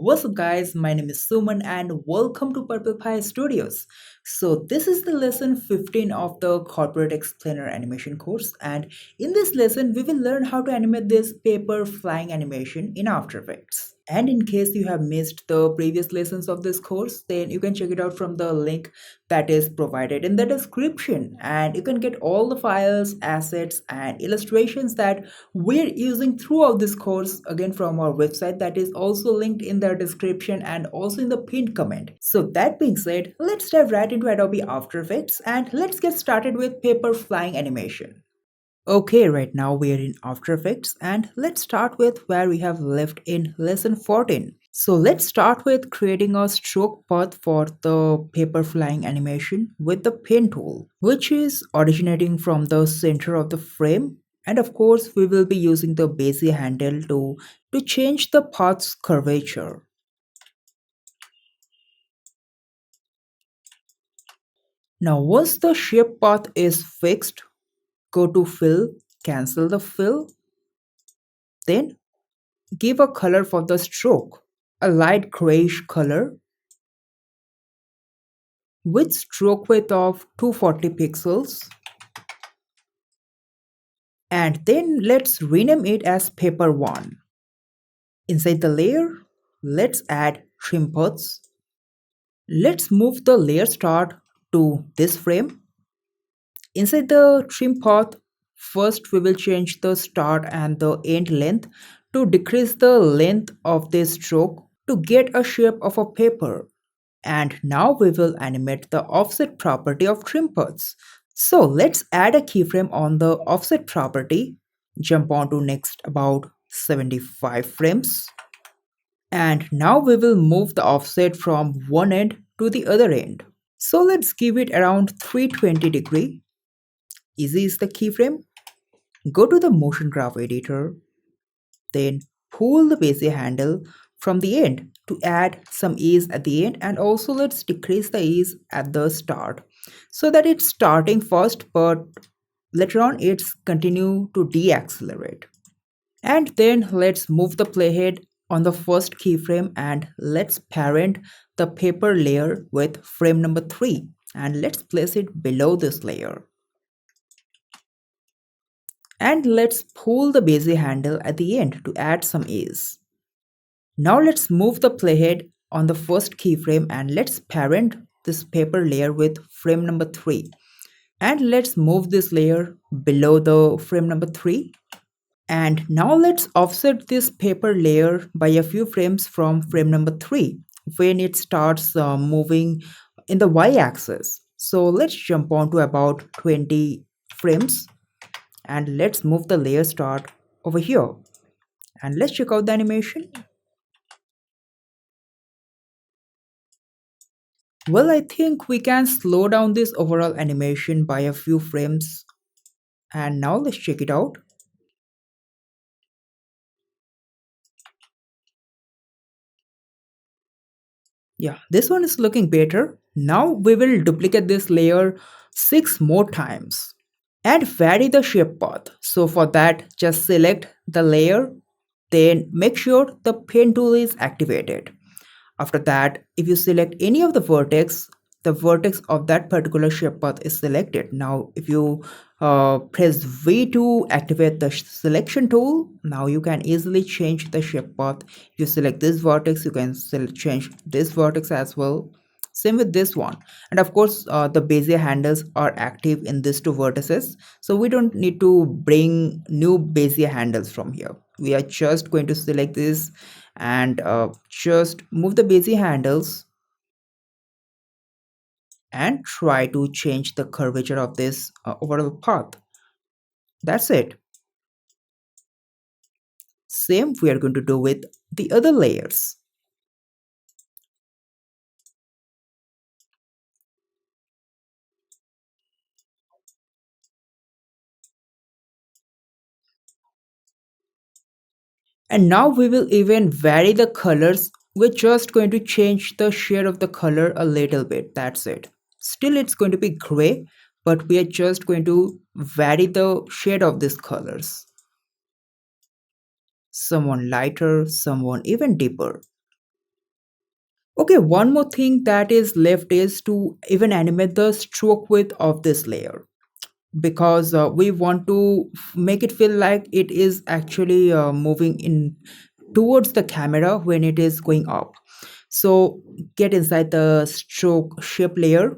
what's up, guys? My name is Suman, and welcome to Purple Pie Studios. So, this is the lesson 15 of the Corporate Explainer animation course, and in this lesson, we will learn how to animate this paper flying animation in After Effects. And in case you have missed the previous lessons of this course, then you can check it out from the link that is provided in the description, and you can get all the files, assets, and illustrations that we're using throughout this course again from our website that is also linked in the description and also in the pinned comment. So that being said, let's dive right into Adobe After Effects and let's get started with paper flying animation. Okay, right now we are in After Effects and let's start with where we have left in lesson 14. So let's start with creating a stroke path for the paper flying animation with the pen tool, which is originating from the center of the frame. And of course, we will be using the Bezier handle to change the path's curvature. Now, once the shape path is fixed, go to Fill, cancel the fill, then give a color for the stroke, a light grayish color with stroke width of 240 pixels, and then let's rename it as paper 1. Inside the layer, let's add trim paths. Let's move the layer start to this frame. Inside the trim path, first we will change the start and the end length to decrease the length of this stroke to get a shape of a paper. And now we will animate the offset property of trim paths. So let's add a keyframe on the offset property, jump on to next about 75 frames. And now we will move the offset from one end to the other end. So let's give it around 320 degree. Easy is the keyframe. Go to the motion graph editor, then pull the Bezier handle from the end to add some ease at the end, and also let's decrease the ease at the start so that it's starting first but later on it's continue to deaccelerate. And then let's move the playhead on the first keyframe and let's parent the paper layer with frame number 3 and let's place it below this layer. And let's pull the Bezier handle at the end to add some ease. Now let's move the playhead on the first keyframe and let's parent this paper layer with frame number 3. And let's move this layer below the frame number 3. And now let's offset this paper layer by a few frames from frame number 3 when it starts moving in the y-axis. So let's jump on to about 20 frames and let's move the layer start over here. And let's check out the animation. Well, I think we can slow down this overall animation by a few frames. And now let's check it out. Yeah, this one is looking better. Now we will duplicate this layer 6 more times and vary the shape path. So for that, just select the layer, then make sure the pen tool is activated. After that, if you select any of the vertex of that particular shape path is selected. Now, if you press V to activate the selection tool, now you can easily change the shape path. If you select this vertex, you can change this vertex as well. Same with this one. And of course, the Bezier handles are active in these two vertices. So we don't need to bring new Bezier handles from here. We are just going to select this and just move the Bezier handles and try to change the curvature of this overall path. That's it. Same we are going to do with the other layers. And now we will even vary the colors. We're just going to change the shade of the color a little bit. That's it. Still it's going to be gray, but we are just going to vary the shade of these colors. Someone lighter, someone even deeper. Okay, one more thing that is left is to even animate the stroke width of this layer, because we want to make it feel like it is actually moving in towards the camera when it is going up. So get inside the stroke shape layer,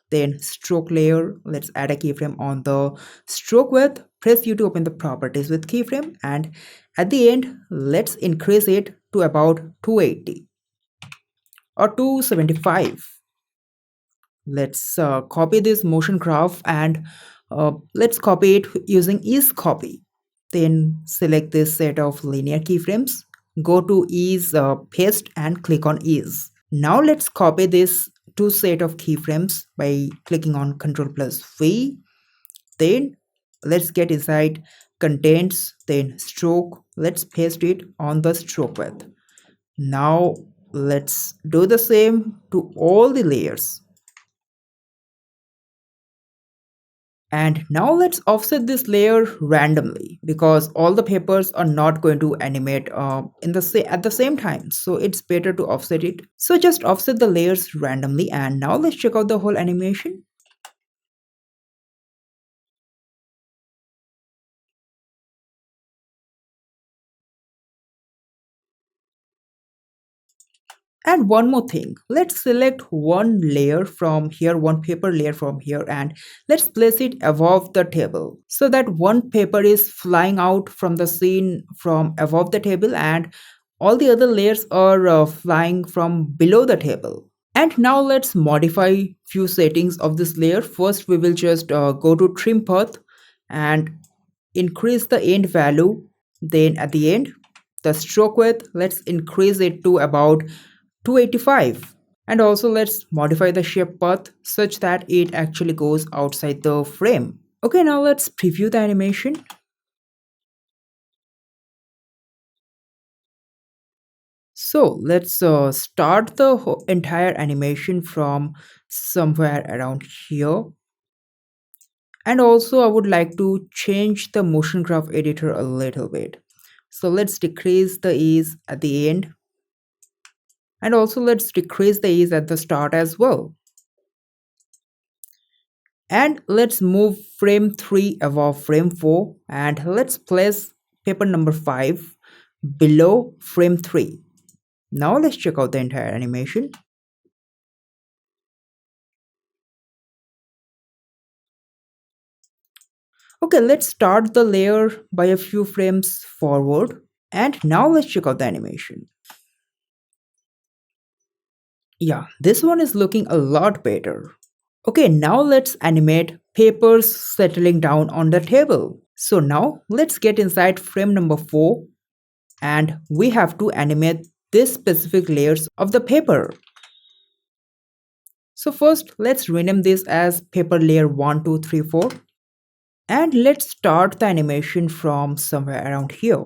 then stroke layer. Let's add a keyframe on the stroke width. Press U to open the properties with keyframe, and at the end, let's increase it to about 280 or 275. Let's copy this motion graph, and let's copy it using ease copy. Then select this set of linear keyframes, go to ease paste and click on ease. Now let's copy this two set of keyframes by clicking on Ctrl plus V. Then let's get inside contents, then stroke. Let's paste it on the stroke width. Now let's do the same to all the layers. And now let's offset this layer randomly, because all the papers are not going to animate at the same time. So it's better to offset it. So just offset the layers randomly, and now let's check out the whole animation. And one more thing, let's select one layer from here, one paper layer from here, and let's place it above the table so that one paper is flying out from the scene from above the table, and all the other layers are flying from below the table. And now let's modify few settings of this layer. First, we will just go to trim path and increase the end value. Then at the end, the stroke width, let's increase it to about 285. And also let's modify the shape path such that it actually goes outside the frame. Okay, now let's preview the animation. So let's start the entire animation from somewhere around here. And also I would like to change the motion graph editor a little bit. So let's decrease the ease at the end. And also let's decrease the ease at the start as well. And let's move frame 3 above frame 4, and let's place paper number 5 below frame 3. Now let's check out the entire animation. Okay, let's start the layer by a few frames forward, and now let's check out the animation. Yeah, this one is looking a lot better. Okay, now let's animate papers settling down on the table. So now let's get inside frame number 4, and we have to animate these specific layers of the paper. So first let's rename this as paper layer 1, 2, 3, 4, and let's start the animation from somewhere around here.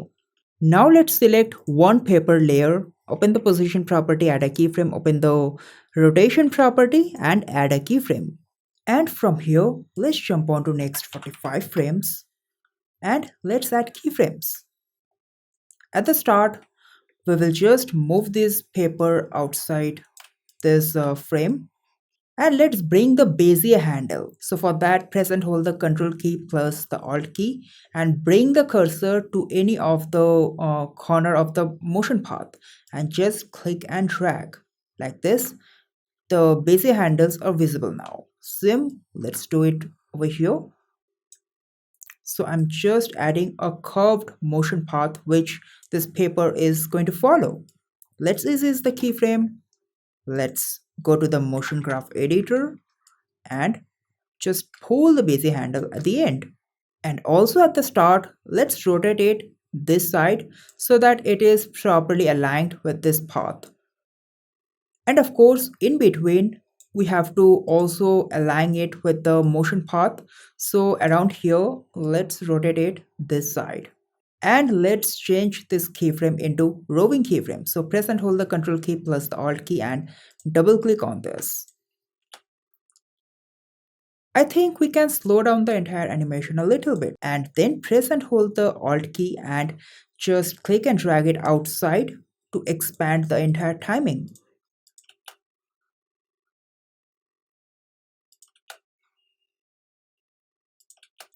Now let's select one paper layer, open the position property, add a keyframe, open the rotation property and add a keyframe. And from here, let's jump on to next 45 frames and let's add keyframes. At the start, we will just move this paper outside this frame, and let's bring the Bezier handle. So for that, press and hold the Control key plus the Alt key and bring the cursor to any of the corner of the motion path and just click and drag like this. The Bezier handles are visible now. Same, let's do it over here. So I'm just adding a curved motion path which this paper is going to follow. Let's ease the keyframe. Let's go to the motion graph editor and just pull the Bezier handle at the end. And also at the start, let's rotate it this side so that it is properly aligned with this path. And of course, in between, we have to also align it with the motion path. So around here, let's rotate it this side. And let's change this keyframe into roving keyframe. So press and hold the Control key plus the Alt key and double click on this. I think we can slow down the entire animation a little bit and then press and hold the Alt key and just click and drag it outside to expand the entire timing.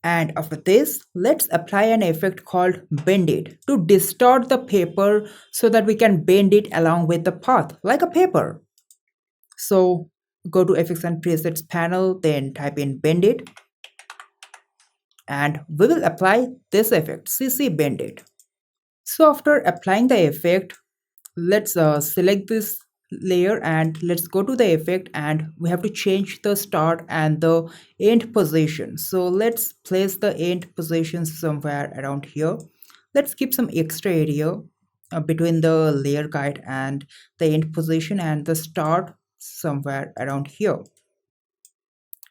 And after this, let's apply an effect called bend it to distort the paper so that we can bend it along with the path like a paper. So go to effects and presets panel, then type in bend it, and we will apply this effect, CC bend it. So after applying the effect, let's select this layer and let's go to the effect, and we have to change the start and the end position. So let's place the end position somewhere around here. Let's keep some extra area between the layer guide and the end position, and the start somewhere around here.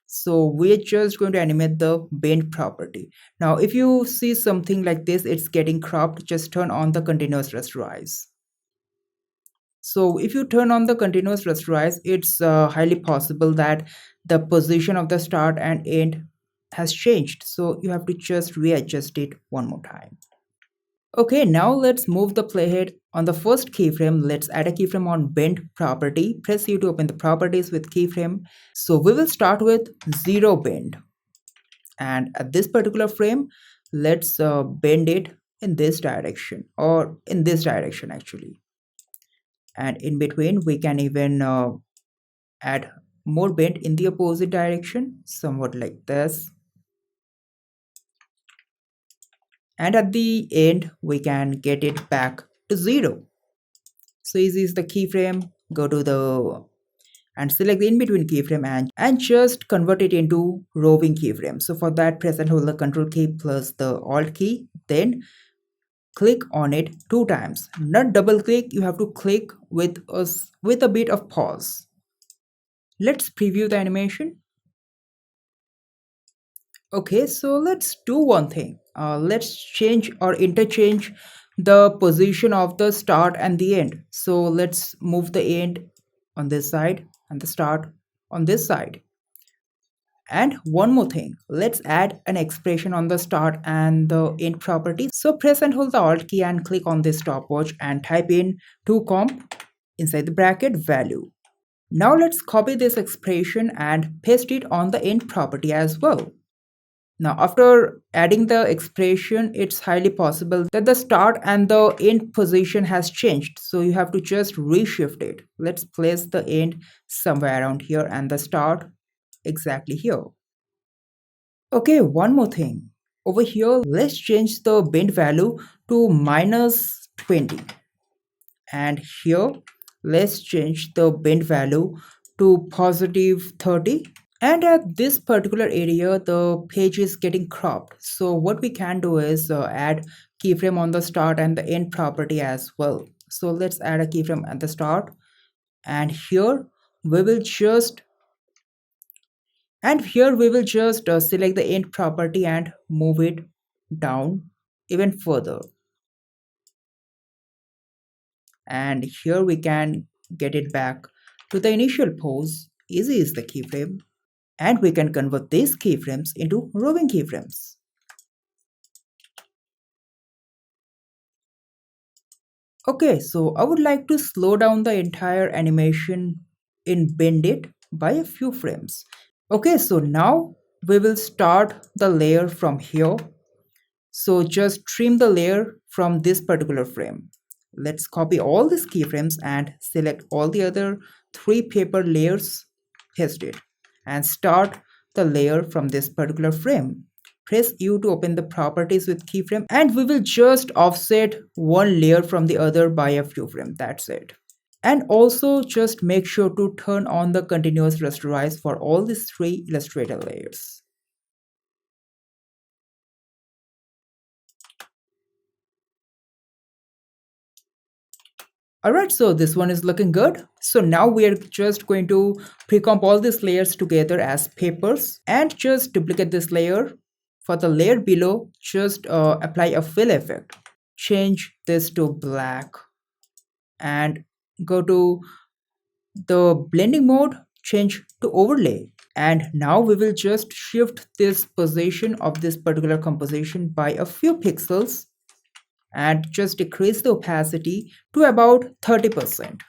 So we're just going to animate the bend property. Now if you see something like this, it's getting cropped, just turn on the continuous rasterize. So if you turn on the continuous rasterize, it's highly possible that the position of the start and end has changed. So you have to just readjust it one more time. Okay, now let's move the playhead. On the first keyframe, let's add a keyframe on bend property. Press U to open the properties with keyframe. So we will start with 0 bend. And at this particular frame, let's bend it in this direction, or in this direction actually. And in between we can even add more bend in the opposite direction, somewhat like this. And at the end we can get it back to 0. So easy is the keyframe, go to the and select the in between keyframe and just convert it into roving keyframe. So for that, press and hold the control key plus the alt key, then click on it 2 times, not double click. You have to click with a bit of pause. Let's preview the animation. Okay, so let's do one thing. Let's change or interchange the position of the start and the end. So let's move the end on this side and the start on this side. And one more thing, let's add an expression on the start and the end property. So press and hold the alt key and click on this stopwatch and type in toComp inside the bracket value. Now let's copy this expression and paste it on the end property as well. Now after adding the expression, it's highly possible that the start and the end position has changed. So you have to just reshift it. Let's place the end somewhere around here and the start exactly here. Okay, one more thing. Over here, let's change the bend value to -20. And here, let's change the bend value to +30. And at this particular area, the page is getting cropped. So what we can do is add keyframe on the start and the end property as well. So let's add a keyframe at the start. And here, we will just select the end property and move it down even further. And here we can get it back to the initial pose. Easy is the keyframe. And we can convert these keyframes into roving keyframes. Okay, so I would like to slow down the entire animation in Bend It by a few frames. Okay, so now we will start the layer from here. So just trim the layer from this particular frame. Let's copy all these keyframes and select all the other 3 paper layers, paste it, and start the layer from this particular frame. Press U to open the properties with keyframe, and we will just offset one layer from the other by a few frames. That's it. And also just make sure to turn on the continuous rasterize for all these 3 Illustrator layers. Alright, so this one is looking good. So now we are just going to pre-comp all these layers together as papers and just duplicate this layer. For the layer below, just apply a fill effect. Change this to black and go to the blending mode, change to overlay. And now we will just shift this position of this particular composition by a few pixels and just decrease the opacity to about 30%.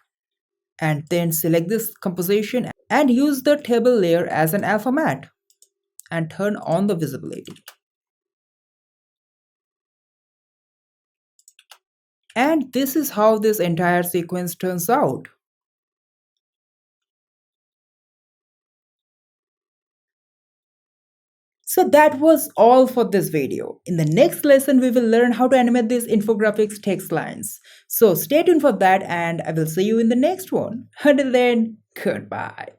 And then select this composition and use the table layer as an alpha matte and turn on the visibility. And this is how this entire sequence turns out. So that was all for this video. In the next lesson, we will learn how to animate these infographics text lines. So stay tuned for that and I will see you in the next one. Until then, goodbye.